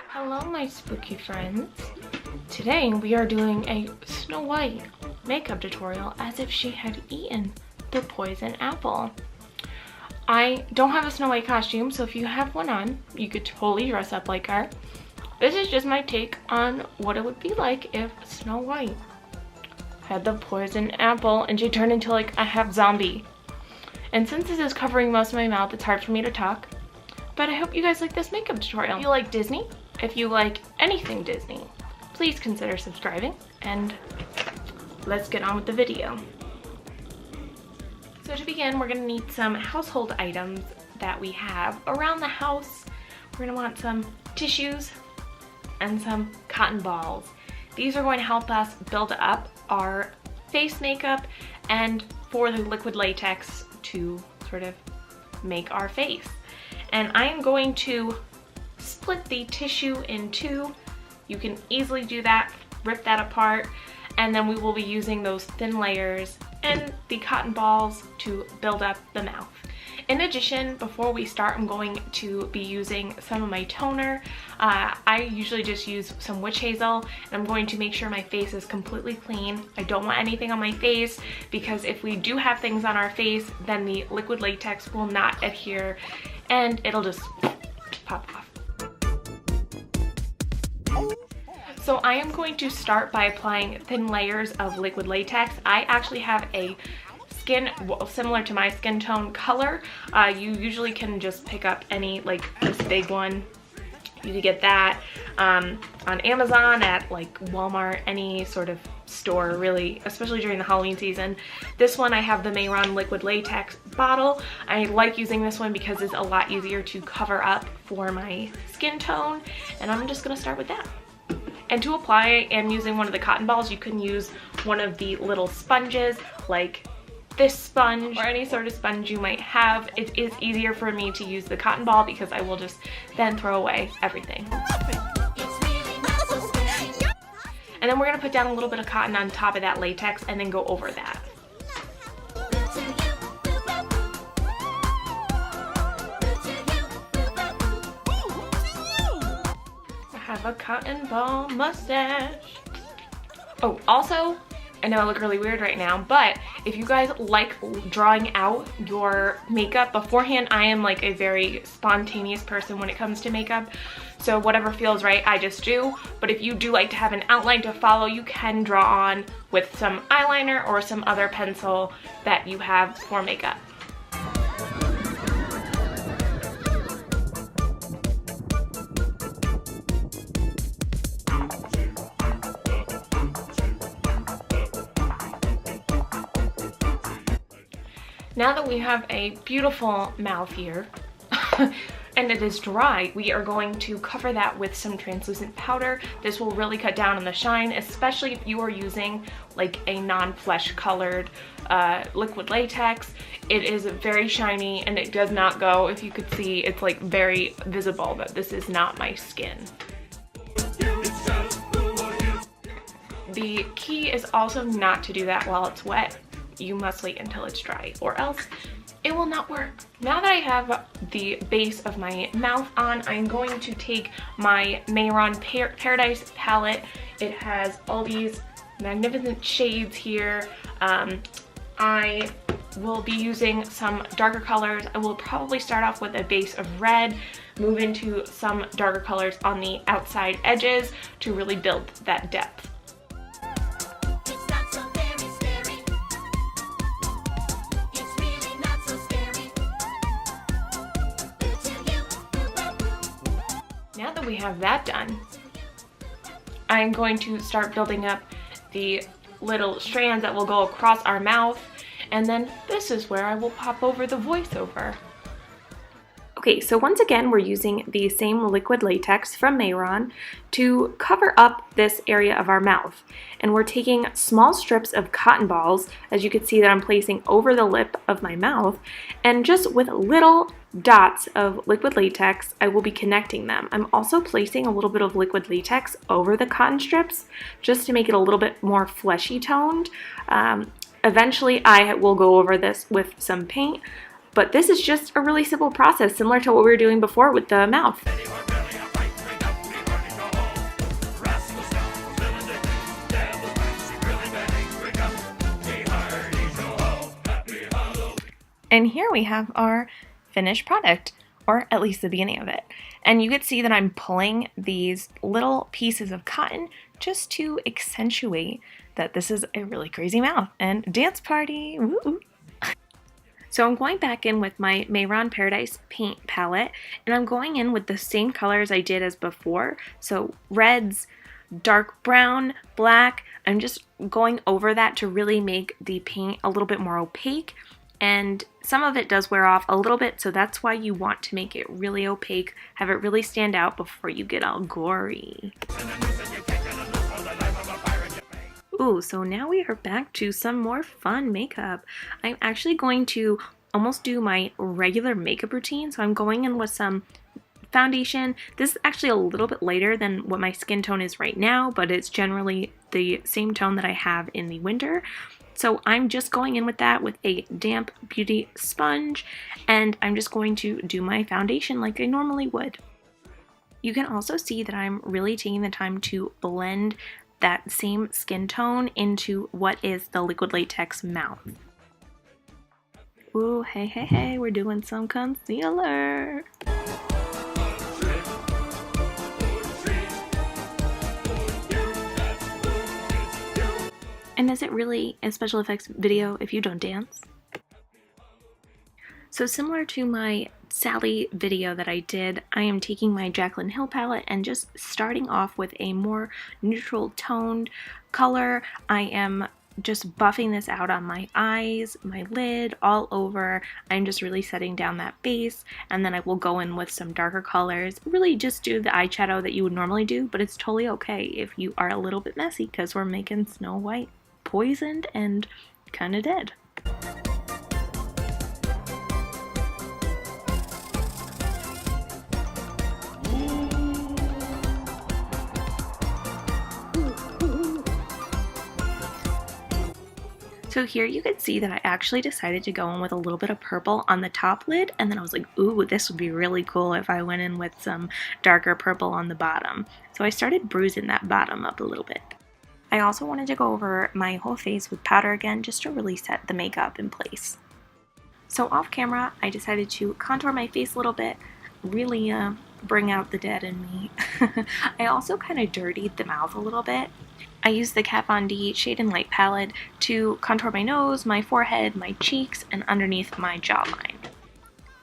Hello, my spooky friends. Today we are doing a Snow White makeup tutorial as if she had eaten the poison apple. I don't have a Snow White costume, so if you have one on, you could totally dress up like her. This is just my take on what it would be like if Snow White had the poison apple and she turned into like a half zombie. And since this is covering most of my mouth, it's hard for me to talk. But I hope you guys like this makeup tutorial. If you like Disney, if you like anything Disney, please consider subscribing, and let's get on with the video. So to begin, we're gonna need some household items that we have around the house. We're gonna want some tissues and some cotton balls. These are going to help us build up our face makeup and for the liquid latex to sort of make our face. And I am going to split the tissue in two. You can easily do that, rip that apart, and then we will be using those thin layers and the cotton balls to build up the mouth. In addition, before we start, I'm going to be using some of my toner. I usually just use some witch hazel, and I'm going to make sure my face is completely clean. I don't want anything on my face because if we do have things on our face, then the liquid latex will not adhere and it'll just pop off. So I am going to start by applying thin layers of liquid latex. I actually have a skin similar to my skin tone color. You usually can just pick up any, like this big one. You can get that on Amazon, at like Walmart, any sort of store really, especially during the Halloween season. This one, I have the Mayron liquid latex bottle. I like using this one because it's a lot easier to cover up for my skin tone, and I'm just gonna start with that. And to apply, I am using one of the cotton balls. You can use one of the little sponges like this sponge or any sort of sponge you might have. It is easier for me to use the cotton ball because I will just then throw away everything. And then we're gonna put down a little bit of cotton on top of that latex and then go over that. I have a cotton ball mustache. Oh, also, I know I look really weird right now, but if you guys like drawing out your makeup beforehand, I am like a very spontaneous person when it comes to makeup. So whatever feels right, I just do. But if you do like to have an outline to follow, you can draw on with some eyeliner or some other pencil that you have for makeup. Now that we have a beautiful mouth here and it is dry, we are going to cover that with some translucent powder. This will really cut down on the shine, especially if you are using like a non-flesh colored liquid latex. It is very shiny and it does not go, if you could see, it's like very visible that this is not my skin. The key is also not to do that while it's wet. You must wait until it's dry or else it will not work. Now that I have the base of my mouth on, I'm going to take my Mayron Paradise palette. It has all these magnificent shades here. I will be using some darker colors. I will probably start off with a base of red, move into some darker colors on the outside edges to really build that depth. Now that we have that done, I'm going to start building up the little strands that will go across our mouth, and then this is where I will pop over the voiceover. Okay, so once again, we're using the same liquid latex from Mayron to cover up this area of our mouth. And we're taking small strips of cotton balls, as you can see that I'm placing over the lip of my mouth, and just with little dots of liquid latex, I will be connecting them. I'm also placing a little bit of liquid latex over the cotton strips just to make it a little bit more fleshy toned. Eventually I will go over this with some paint, but this is just a really simple process, similar to what we were doing before with the mouth. And here we have our finished product, or at least the beginning of it. And you can see that I'm pulling these little pieces of cotton just to accentuate that this is a really crazy mouth and dance party. Woo! So I'm going back in with my Mayron Paradise paint palette, and I'm going in with the same colors I did as before. So reds, dark brown, black. I'm just going over that to really make the paint a little bit more opaque. And some of it does wear off a little bit, so that's why you want to make it really opaque, have it really stand out before you get all gory. Ooh, so now we are back to some more fun makeup. I'm actually going to almost do my regular makeup routine, so I'm going in with some foundation. This is actually a little bit lighter than what my skin tone is right now, but it's generally the same tone that I have in the winter. So I'm just going in with that with a damp beauty sponge, and I'm just going to do my foundation like I normally would. You can also see that I'm really taking the time to blend that same skin tone into what is the liquid latex mouth. Ooh, hey, hey, hey, we're doing some concealer. And is it really a special effects video if you don't dance? So similar to my Sally video that I did, I am taking my Jaclyn Hill palette and just starting off with a more neutral toned color. I am just buffing this out on my eyes, my lid, all over. I'm just really setting down that base, and then I will go in with some darker colors. Really just do the eyeshadow that you would normally do, but it's totally okay if you are a little bit messy because we're making Snow White poisoned and kind of dead. So here you can see that I actually decided to go in with a little bit of purple on the top lid, and then I was like, ooh, this would be really cool if I went in with some darker purple on the bottom. So I started bruising that bottom up a little bit. I also wanted to go over my whole face with powder again just to really set the makeup in place. So off camera, I decided to contour my face a little bit, really bring out the dead in me. I also kind of dirtied the mouth a little bit. I used the Kat Von D Shade and Light palette to contour my nose, my forehead, my cheeks, and underneath my jawline.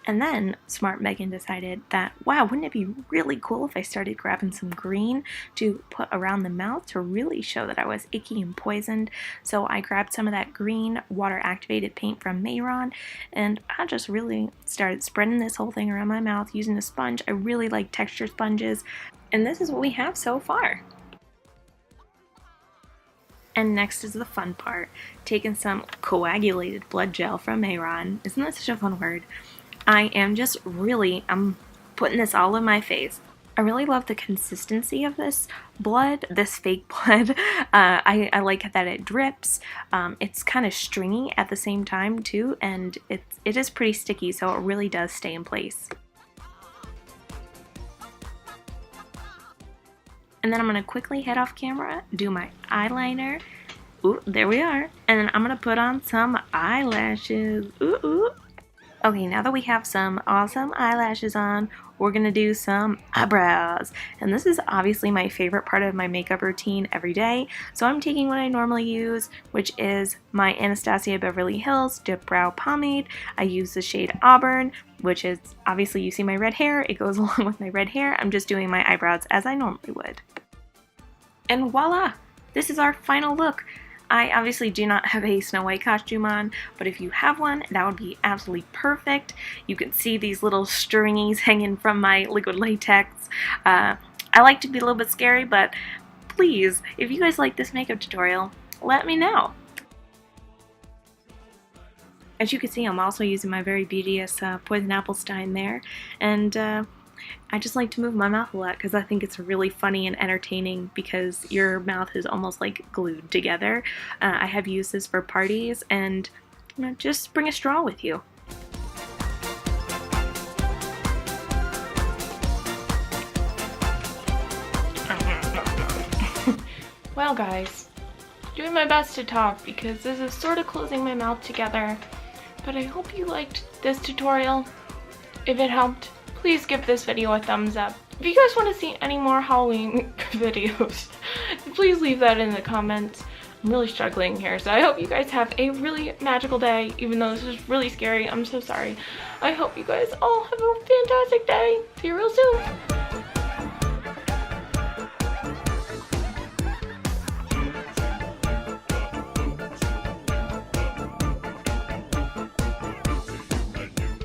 And then Smart Megan decided that, wow, wouldn't it be really cool if I started grabbing some green to put around the mouth to really show that I was icky and poisoned. So I grabbed some of that green water activated paint from Mayron, and I just really started spreading this whole thing around my mouth using a sponge. I really like texture sponges, and this is what we have so far. And next is the fun part, taking some coagulated blood gel from Mayron. Isn't that such a fun word? I am just really, I'm putting this all in my face. I really love the consistency of this blood, this fake blood. I like that it drips. It's kind of stringy at the same time too, and it is pretty sticky, so it really does stay in place. And then I'm going to quickly head off camera, do my eyeliner. Ooh, there we are. And then I'm going to put on some eyelashes. Ooh, ooh. Okay, now that we have some awesome eyelashes on, we're going to do some eyebrows. And this is obviously my favorite part of my makeup routine every day. So I'm taking what I normally use, which is my Anastasia Beverly Hills Dip Brow Pomade. I use the shade Auburn, which is, obviously you see my red hair, it goes along with my red hair. I'm just doing my eyebrows as I normally would. And voila! This is our final look. I obviously do not have a Snow White costume on, but if you have one, that would be absolutely perfect. You can see these little stringies hanging from my liquid latex. I like to be a little bit scary, but please, if you guys like this makeup tutorial, let me know. As you can see, I'm also using my very beauteous Poison Apple Stein there, and I just like to move my mouth a lot because I think it's really funny and entertaining because your mouth is almost like glued together. I have used this for parties, and just bring a straw with you. Well guys, doing my best to talk because this is sort of closing my mouth together, but I hope you liked this tutorial. If it helped, please give this video a thumbs up. If you guys want to see any more Halloween videos, please leave that in the comments. I'm really struggling here, so I hope you guys have a really magical day, even though this is really scary. I'm so sorry. I hope you guys all have a fantastic day. See you real soon.